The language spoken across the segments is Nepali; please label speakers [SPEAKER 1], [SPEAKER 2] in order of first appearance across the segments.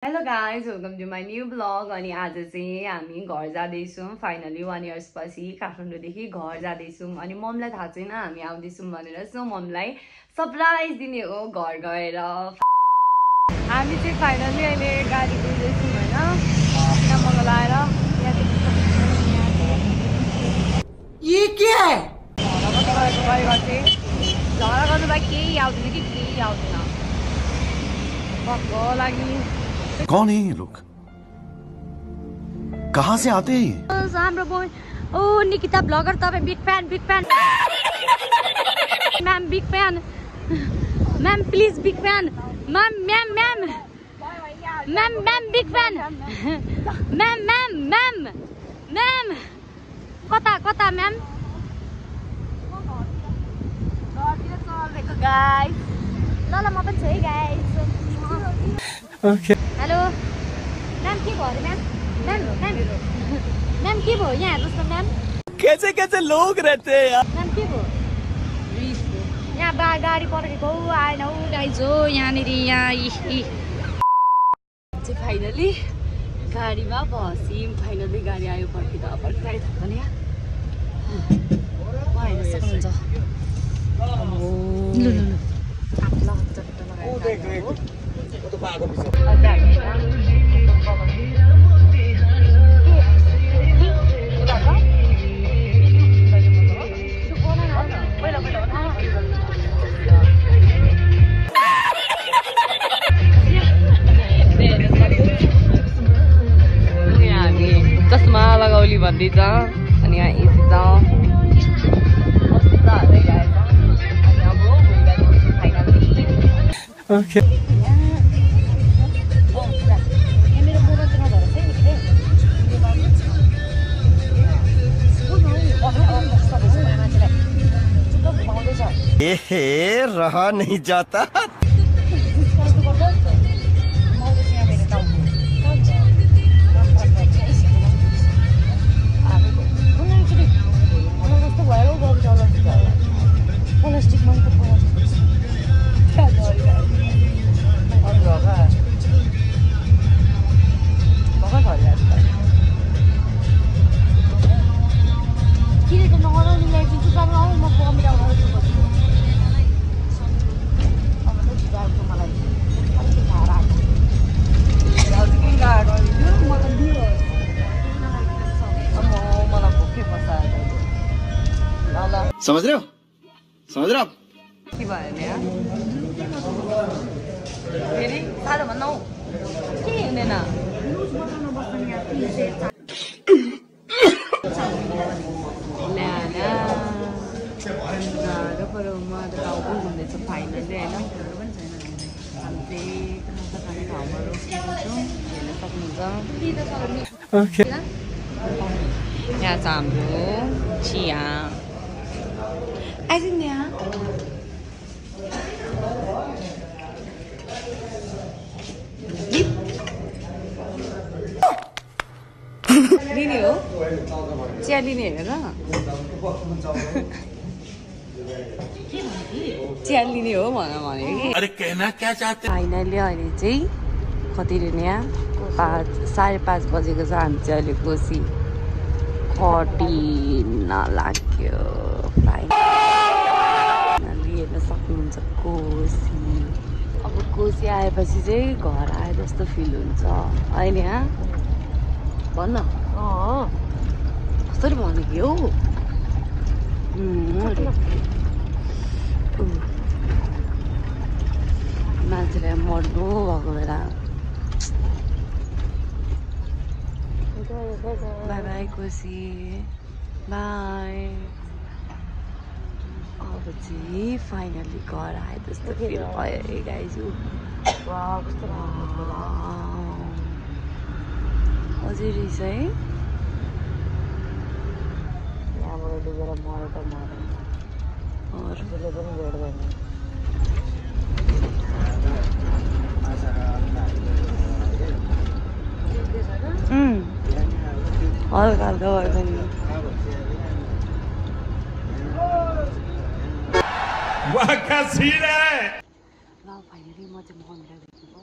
[SPEAKER 1] Hello guys, welcome to my new vlog. अनि आज चाहिँ हामी घर जाँदैछौँ फाइनली 1 years पछि काठमाडौँदेखि घर जाँदैछौँ अनि मम्मीलाई थाहा छैन हामी आउँदैछौँ भनेर सो मम्मीलाई सरप्राइज दिने हो घर गएर हामी चाहिँ फाइनली अहिले गाडी कुर्दैछौँ हैन यहाँ मगा लाएर
[SPEAKER 2] ये क्या है
[SPEAKER 1] झगडा गर्नुलाई केही आउँदैन कि केही आउँदैन भक्क लागि
[SPEAKER 3] कौन है ये लोग कहाँ से आते हैं
[SPEAKER 1] हाम्रो बोय ओ निकिता ब्लगर तपाईं big fan ma'am big fan ma'am please big fan ma'am big fan ma'am कता मैम गाइस ल म पनि छु है गाइस
[SPEAKER 2] ओके
[SPEAKER 1] हेलो मैम के भयो अरे मैम के भयो यहाँ हेर्नुहोस् न मैम
[SPEAKER 2] कैसे कैसे लोग रहते हैं यार
[SPEAKER 1] मैम के भयो यहाँ गाडी पड्केको आएन हौ गाइज हो यहाँनिर यहाँ फाइनली गाडीमा बस्यौँ फाइनली गाडी आयो पर्खिँदा गाडी थाप्दैन यहाँ हेर्न सक्नुहुन्छ चस्मा लगाउली भन्दैछ अनि यहाँ एसी छ
[SPEAKER 2] ओके
[SPEAKER 3] ये रहा नहीं जाता समझ रहे हो आप
[SPEAKER 1] के भयो नि फेरि साह्रो भन्नु के हुँदैन म त गाउँ पनि घुम्दैछु फाइनली होइन हामी चाहिँ ठाउँमा रोकिएको हेर्न सक्नुहुन्छ
[SPEAKER 2] ओके
[SPEAKER 1] यहाँ छ हाम्रो चिया आइदिनु यहाँ लिने हो चिया लिने हेरेर चिया लिने हो भने कि
[SPEAKER 3] अरे कहना क्या चाहते
[SPEAKER 1] फाइनली अहिले चाहिँ कति लिने यहाँ 5:30 बजेको छ हामी चाहिँ अहिले कोसी खटिन लाग्यो फाइनली हेर्न सक्नुहुन्छ कोसी अब कोसी आएपछि चाहिँ घर आए जस्तो फिल हुन्छ होइन यहाँ भन्न कसरी भन्नु कि हो मान्छेलाई मर्नु भएको बेला बाई बाई कोसी बाई अब चाहिँ फाइनली घर आए जस्तो फिल भयो है गाइज अझै रहेछ है यहाँबाट डुबेर मऱ्यो त मऱ्यो पनि भेट्दैन हल्का हल्का भए पनि
[SPEAKER 3] वाह क्या सीन है
[SPEAKER 1] ल फाइनली म चाहिँ मम्मीलाई भेट्नु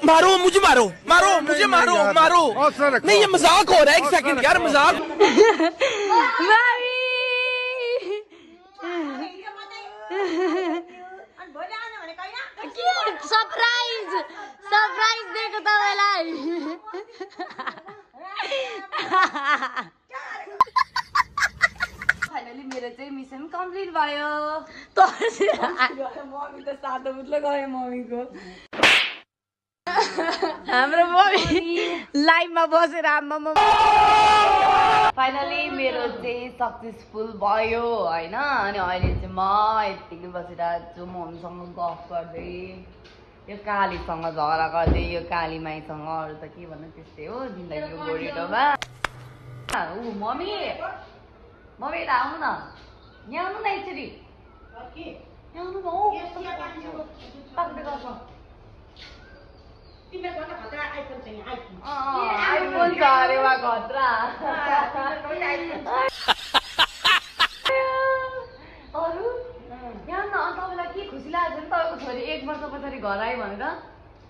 [SPEAKER 2] मारो मुझे मारो मारो मुझे मारो मारो नहीं ये मजाक हो रहा है एक सेकंड यार मजाक
[SPEAKER 1] सरप्राइज सरप्राइज दिएको तपाईलाई फाइनली मेरो चाहिँ मिसन कम्प्लिट भयो मम्मी त सातो बुट्लो गयो मम्मीको हाम्रो मम्मी लाइभमा बसेर आमा फाइनली मेरो चाहिँ सक्सेसफुल भयो होइन अनि अहिले चाहिँ म यतिकै बसिरहेको छु मम्मीसँग गफ गर्दै यो कालीसँग झगडा गर्दै यो काली माईसँग अरू त के भन्नु त्यस्तै हो जिन्दगीको गोरेटोमा ऊ मम्मी मम्मी यता आउनु न यहाँ आउनु न एकचोटि यहाँ आउनु न आइफोन छ अरे वा खतरा अरू यहाँ न तपाईँलाई के खुसी लागेको छ नि तपाईँको छोरी 1 वर्ष पछाडि घर आयो भनेर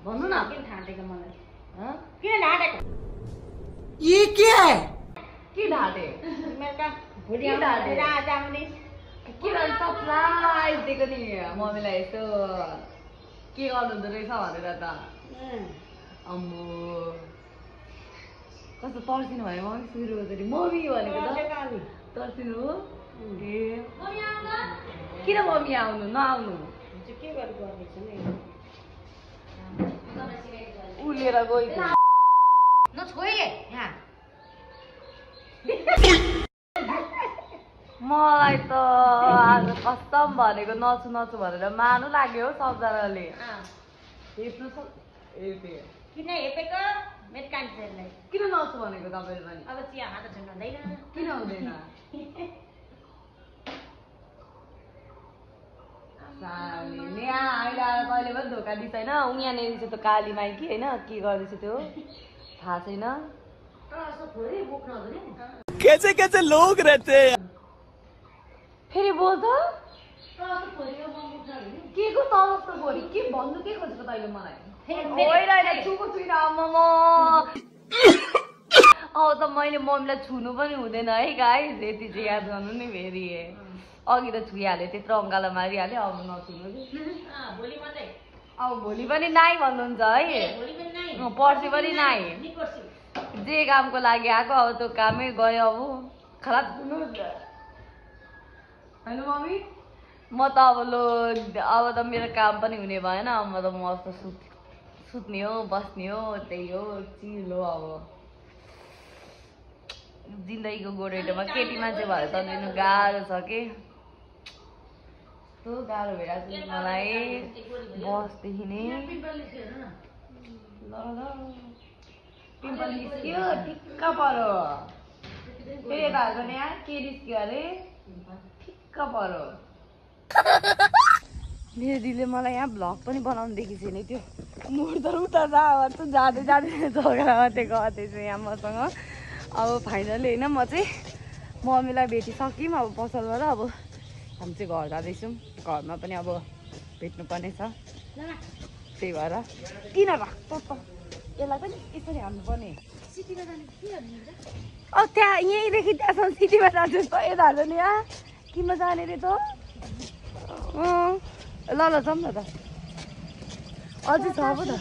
[SPEAKER 1] भन्नु न किन ढाँटेको मलाई किन ढाँटेको
[SPEAKER 2] ये क्या है
[SPEAKER 1] के ढाँटे के सरप्राइज दिएको नि मम्मीलाई यस्तो के गर्नुहुँदो रहेछ भनेर त अम्मो कस्तो तर्सिनु भयो मम्मी सुरुचोटि मम्मी भनेको त तर्सिनु हो ए किन मम्मी आउनु नआउनु उलेर गयो मलाई त आज कसम भनेको नछु नछु भनेर मानु लाग्यो हौ सबजनाले हेप्नु
[SPEAKER 4] किन हेपेको मेरो कान्छीहरूलाई
[SPEAKER 1] किन नछु भनेको तपाईँले पनि
[SPEAKER 4] अब चिया खाँदा झन् हुँदैन
[SPEAKER 1] किन हुँदैन यहाँ अहिले आएर कहिले पनि धोका दिन्छ होइन यहाँनिर चाहिँ त काली माई कि होइन के गर्दैछ त्यो थाहा छैन
[SPEAKER 2] कैसे कैसे लोग रहते हैं
[SPEAKER 1] फेरि बोल त के को तलस्तो बोरी के भन्नु के खोजेको तैँले मलाई होइन छुको छुइनँ आम्मा अब त मैले मम्मीलाई छुनु पनि हुँदैन है गाइस यति चाहिँ याद गर्नु नि फेरि अघि त छुइहाल्यो त्यत्रो अङ्गालो मारिहाल्यो अब नछुनु अब भोलि पनि नाइ भन्नुहुन्छ है पर्सि पनि नाइ जे कामको लागि आएको अब त्यो कामै गयो अब खराब छुनु होइन मम्मी म त अब त मेरो काम पनि हुने भएन म त मस्त सुत्ने हो बस्ने हो त्यही हो चिल हो अब जिन्दगीको गोरेटोमा केटी मान्छे भएर चल्नु गाह्रो छ कि कस्तो गाह्रो भइरहेको छ मलाई बसदेखि नै पिम्पल निस्क्यो ठिक्क पऱ्यो फेरि यता हाल्छ नि यहाँ के निस्क्यो अरे ठिक्क पऱ्यो मेरो दिदीले मलाई यहाँ भ्लग पनि बनाउनु देखि छैन त्यो मुड त उता जाँदै जाँदै झगडा मात्रै गर्दैछु यहाँ मसँग अब फाइनली होइन म चाहिँ मम्मीलाई भेटिसक्यौँ अब पसलबाट अब हामी चाहिँ घर जाँदैछौँ घरमा पनि अब भेट्नुपर्ने छ त्यही भएर किन राख्छ त यसलाई पनि यसरी हाल्नुपर्ने सिटीमा जाने के अब त्यहाँ यहीँदेखि त्यहाँसम्म सिटीमा जान्छ त यता हाल्छ नि यहाँ किमा जाने रे त ल ल जाऊँ न त अझै छ पो त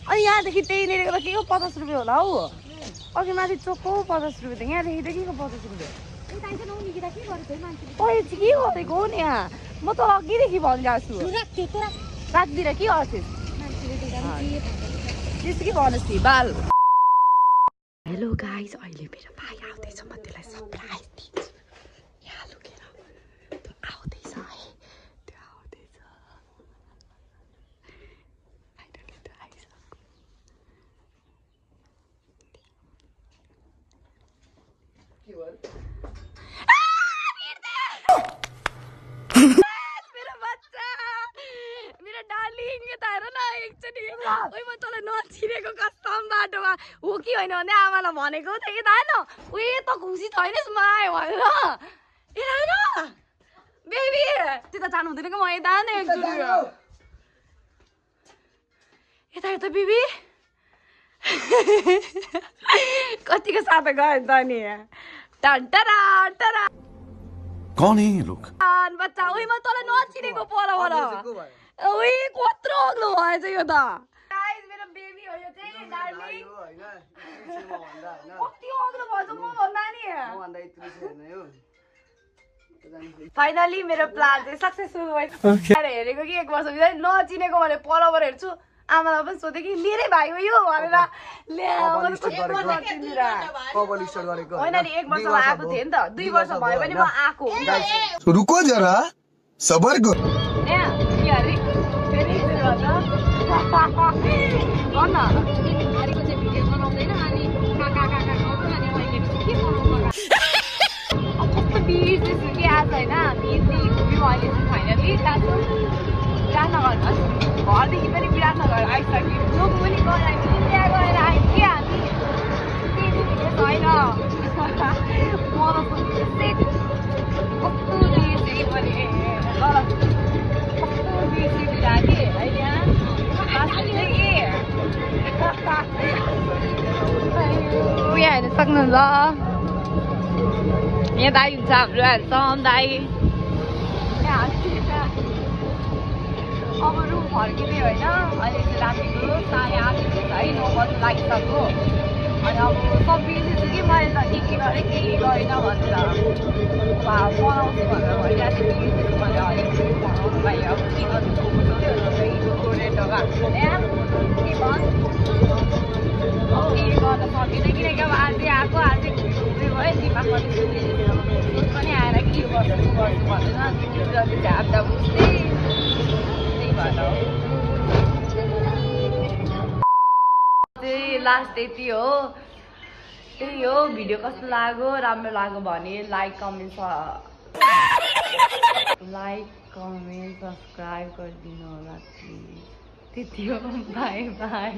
[SPEAKER 1] अनि यहाँदेखि त्यहीँनिर त के को 50 रुपियाँ होला हौ अघि माथि चोकको 50 रुपियाँ त यहाँदेखि त के को 50 रुपियाँ अहिले चाहिँ के गरेको हो नि यहाँ म त अघिदेखि भनिरहेको छु राखिदिएर के गर्छस् त्यस्तो के भन्नुहोस् कि बाल हेलो गाइस अहिले मेरो भाइ आउँदैछ म त्यसलाई सरप्राइज दिन्छु यहाँ लुकेर त्यो आउँदैछ है त्यो आउँदैछ फाइनली त्यो आइसक्यो मेरो बच्चा मेरो डार्लिङ यता हेर न एकचोटि ओइ म तँलाई नचिनेको कस्तम बाटोमा हो कि होइन भने आमालाई भनेको त यता हेर्न उयो त खुसी छैनस् म आयो भनेर यता हेर्न बेबी त्यता जानु हुँदैन कि म यता नै एकचोटि यता यता बिबी कतिको साथ गयो त नि टन्टरा टरा
[SPEAKER 2] कौन है ये लोग
[SPEAKER 1] बच्चा उही म तँलाई नचिनेको परबाट उही कत्रो अग्लो भएछ यो त गाइस मेरो बेबी हो यो चाहिँ डार्लिङ कति अग्लो भएछ म भन्दा नि फाइनली मेरो प्लान चाहिँ सक्सेसफुल भयो हेरेको कि 1 वर्ष बित्दै नचिनेको भने परबाट हेर्छु आमालाई पनि सोधेँ कि मेरै भाइ हो यो भनेर होइन नि 1 वर्षमा आएको थिएँ नि त 2 वर्ष भयो भने म आएको
[SPEAKER 3] रुको जरा सबर करो
[SPEAKER 1] कस्तो बिर्सेछु कि आज होइन हामी यति घुम्यौँ अहिले चाहिँ फाइनली विराटनगर घरदेखि पनि विराटनगर आइसक्यौँ जोग पनि गएर आइसक्यौँ त्यहाँ गएर आयौँ कि हामी त्यति छैन म त कस्तो बिर्सेँ पनि ल कस्तो बिर्सेँ राखेँ होइन उयो हेर्न सक्नुहुन्छ यहाँ दाइ हुन्छ हाम्रो हेर्छौँ दाइ अब रुम फर्किँदै होइन अहिले चाहिँ रातिको 8:30 है 9 बजी लागिसक्यो अनि अब सब बिर्सेछु कि मैले त के गरेँ के गरिनँ भनेर बनाउँछु भनेर भइरहेको थियो बिर्सेछु भनेर अलिक बनाउनु भाइ अब के गर्नु के गर्न सकिनँ किनकि अब आजै आएको आजै घुम्दै भयो दिमागमा सोच पनि आएर के गर्छु भन्दैन जति झापझाप उठ्दै त्यही भएर चाहिँ लास्ट यति हो त्यही हो भिडियो कस्तो लाग्यो राम्रो लाग्यो भने लाइक कमेन्ट सब्सक्राइब गरिदिनु होला प्लिज त्यति हो बाई बाई